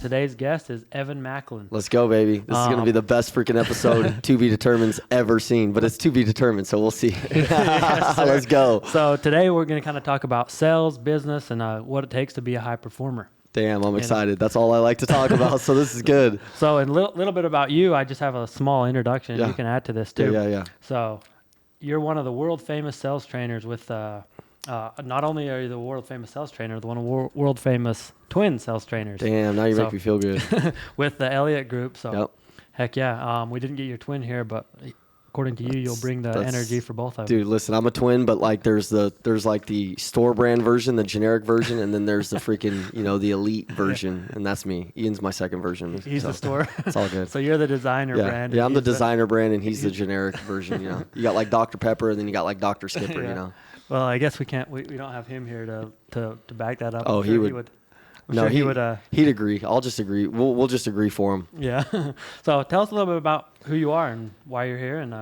today's guest is Evan Macklin. Let's go, baby. This is going to be the best freaking episode To Be Determined's ever seen, but it's to be determined, so we'll see. Yes, let's go. So today we're going to kind of talk about sales, business, and what it takes to be a high performer. Damn, I'm excited. That's all I like to talk about, so this is good. So a little bit about you. I just have a small introduction. Yeah. You can add to this too. Yeah. So you're one of the world famous sales trainers with not only are you the world famous sales trainer, the one of world famous twin sales trainers. Damn, now you make me feel good. With the Elliott Group. So Yep. heck yeah. We didn't get your twin here, but according to you, you'll bring the energy for both of them. Dude, listen, I'm a twin, but like there's like the store brand version, the generic version, and then there's the freaking, the elite version, and that's me. Ian's my second version. He's the store. It's all good. So you're the designer brand. Yeah, I'm the designer brand, and he's the generic version, You got like Dr. Pepper, and then you got like Dr. Skipper, Yeah. Well, I guess we can't. We don't have him here to back that up. Oh, he would. He would. He'd agree. I'll just agree. We'll just agree for him. Yeah. So tell us a little bit about who you are and why you're here, and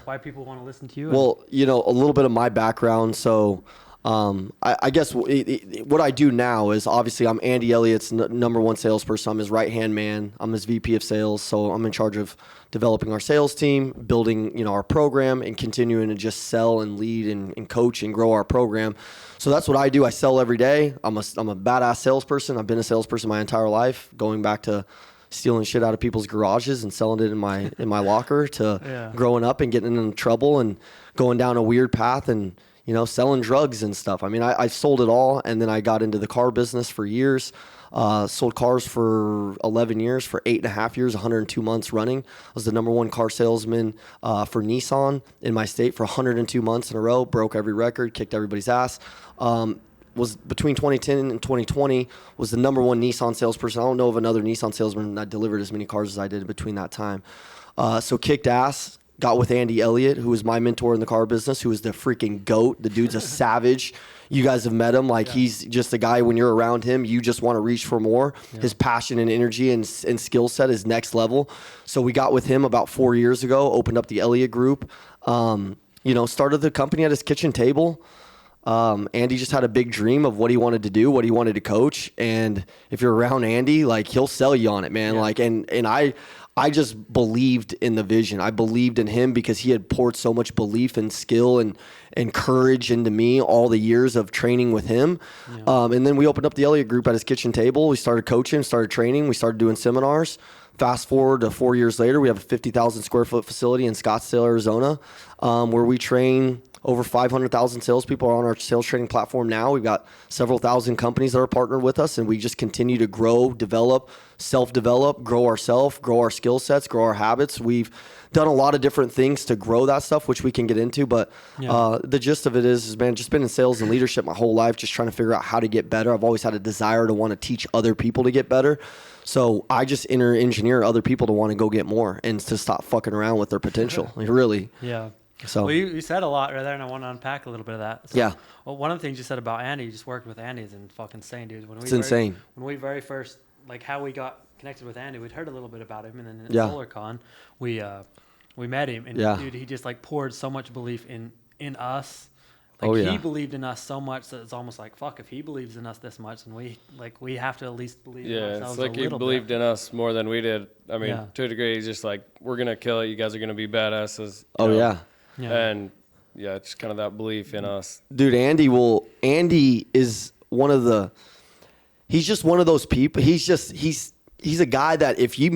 why people want to listen to you. Well, a little bit of my background. So, I guess what I do now is obviously I'm Andy Elliott's number one salesperson. I'm his right-hand man. I'm his VP of sales. So I'm in charge of developing our sales team, building, our program, and continuing to just sell and lead and coach and grow our program. So that's what I do. I sell every day. I'm a badass salesperson. I've been a salesperson my entire life, going back to stealing shit out of people's garages and selling it in my locker to growing up and getting in trouble and going down a weird path and selling drugs and stuff. I mean, I sold it all, and then I got into the car business for years. Sold cars for 11 years, for 8.5 years, 102 months running. I was the number one car salesman for Nissan in my state for 102 months in a row. Broke every record, kicked everybody's ass. Was between 2010 and 2020 was the number one Nissan salesperson. I don't know of another Nissan salesman that delivered as many cars as I did between that time. So kicked ass. Got with Andy Elliott, who was my mentor in the car business, who was the freaking GOAT. The dude's a savage. You guys have met him. He's just a guy, when you're around him, you just want to reach for more. Yeah. His passion and energy and skill set is next level. So we got with him about 4 years ago, opened up the Elliott Group, started the company at his kitchen table. Andy just had a big dream of what he wanted to do, what he wanted to coach. And if you're around Andy, he'll sell you on it, man. Yeah. I just believed in the vision. I believed in him because he had poured so much belief and skill and courage into me all the years of training with him. Yeah. And then we opened up the Elliott Group at his kitchen table. We started coaching, started training. We started doing seminars. Fast forward to 4 years later, we have a 50,000 square foot facility in Scottsdale, Arizona, where we train over 500,000 salespeople are on our sales training platform now. We've got several thousand companies that are partnered with us, and we just continue to grow, develop, self-develop, grow ourselves, grow our skill sets, grow our habits. We've done a lot of different things to grow that stuff, which we can get into. But the gist of it is, man, just been in sales and leadership my whole life, just trying to figure out how to get better. I've always had a desire to want to teach other people to get better. So I just engineer other people to want to go get more and to stop fucking around with their potential. Really. Yeah. So well, you said a lot right there, and I want to unpack a little bit of that. So, yeah. Well, one of the things you said about Andy, you just worked with Andy, is fucking insane, dude. It's insane. When we very first, how we got connected with Andy, we'd heard a little bit about him, and then at SolarCon, we met him, and dude, he just poured so much belief in us. He believed in us so much that it's almost like, fuck, if he believes in us this much, and we have to at least believe in ourselves a little bit. He believed in us more than we did. I mean, to a degree, he's just we're going to kill it. You guys are going to be badasses. Yeah. And it's kind of that belief in us. Dude, Andy is he's just one of those people. He's a guy that if he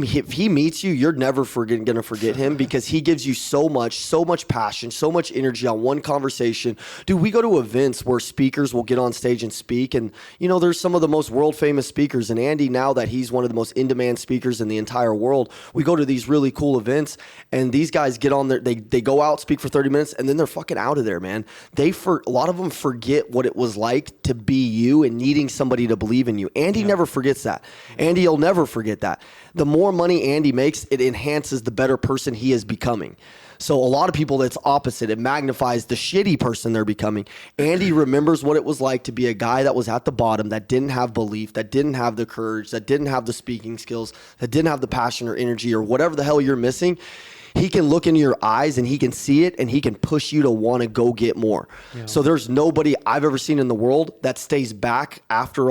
meets you, you're never going to forget him, because he gives you so much passion, so much energy on one conversation. Dude, we go to events where speakers will get on stage and speak, and there's some of the most world famous speakers, and Andy, now that he's one of the most in-demand speakers in the entire world, we go to these really cool events, and these guys get on there, they go out, speak for 30 minutes, and then they're fucking out of there, man. A lot of them forget what it was like to be you and needing somebody to believe in you. Andy never forgets that. Andy will never forget that. The more money Andy makes, it enhances the better person he is becoming. So a lot of people, it's opposite. It magnifies the shitty person they're becoming. Andy remembers what it was like to be a guy that was at the bottom, that didn't have belief, that didn't have the courage, that didn't have the speaking skills, that didn't have the passion or energy or whatever the hell you're missing. he can look into your eyes and he can see it and he can push you to want to go get more. Yeah. So there's nobody I've ever seen in the world that stays back after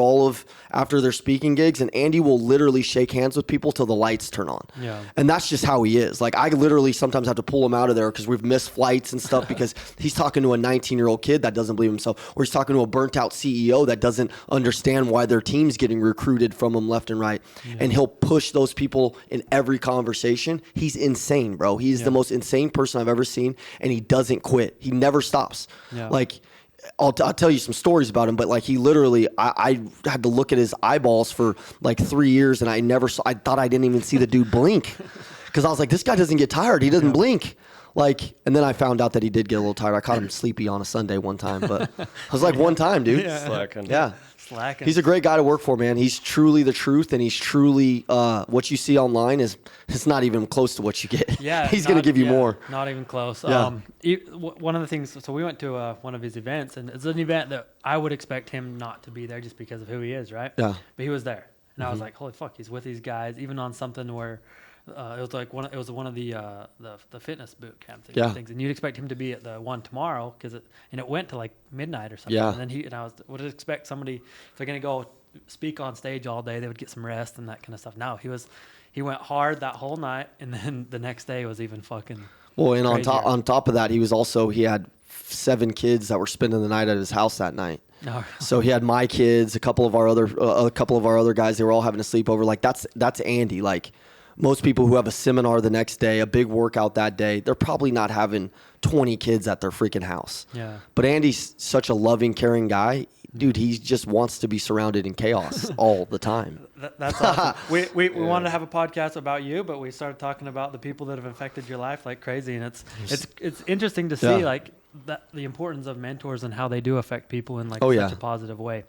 their speaking gigs, and Andy will literally shake hands with people till the lights turn on. Yeah. And that's just how he is. Like, I literally sometimes have to pull him out of there because we've missed flights and stuff because he's talking to a 19-year-old kid that doesn't believe himself, or he's talking to a burnt out CEO that doesn't understand why their team's getting recruited from him left and right. Yeah. And he'll push those people in every conversation. He's insane, bro. He's the most insane person I've ever seen, and he doesn't quit. He never stops. Yeah. Like, I'll tell you some stories about him, but like, he literally, I had to look at his eyeballs for like 3 years, and I thought I didn't even see the dude blink, because I was like, this guy doesn't get tired. He doesn't blink. Like, and then I found out that he did get a little tired. I caught him sleepy on a Sunday one time, but I was like, one time, dude. Slacking. Yeah. He's a great guy to work for, man. He's truly the truth, and he's truly what you see online it's not even close to what you get. Yeah, he's going to give you more. Not even close. Yeah. One of the things, so we went to one of his events, and it's an event that I would expect him not to be there just because of who he is, right? Yeah. But he was there, and I was like, holy fuck, he's with these guys, even on something where it was like one of the fitness boot camp things, and you'd expect him to be at the one tomorrow and it went to like midnight or something. Yeah. And then I would expect somebody, if they're gonna go speak on stage all day, they would get some rest and that kind of stuff. No, he went hard that whole night, and then the next day was even fucking. Well, and on top of that, he had 7 kids that were spending the night at his house that night. No. So he had my kids, a couple of our other guys. They were all having a sleepover. Like, that's Andy. Like, most people who have a seminar the next day, a big workout that day, they're probably not having 20 kids at their freaking house. Yeah. But Andy's such a loving, caring guy. Dude, he just wants to be surrounded in chaos all the time. That's awesome. We wanted to have a podcast about you, but we started talking about the people that have affected your life like crazy, and it's interesting to see like the importance of mentors and how they do affect people in like such a positive way.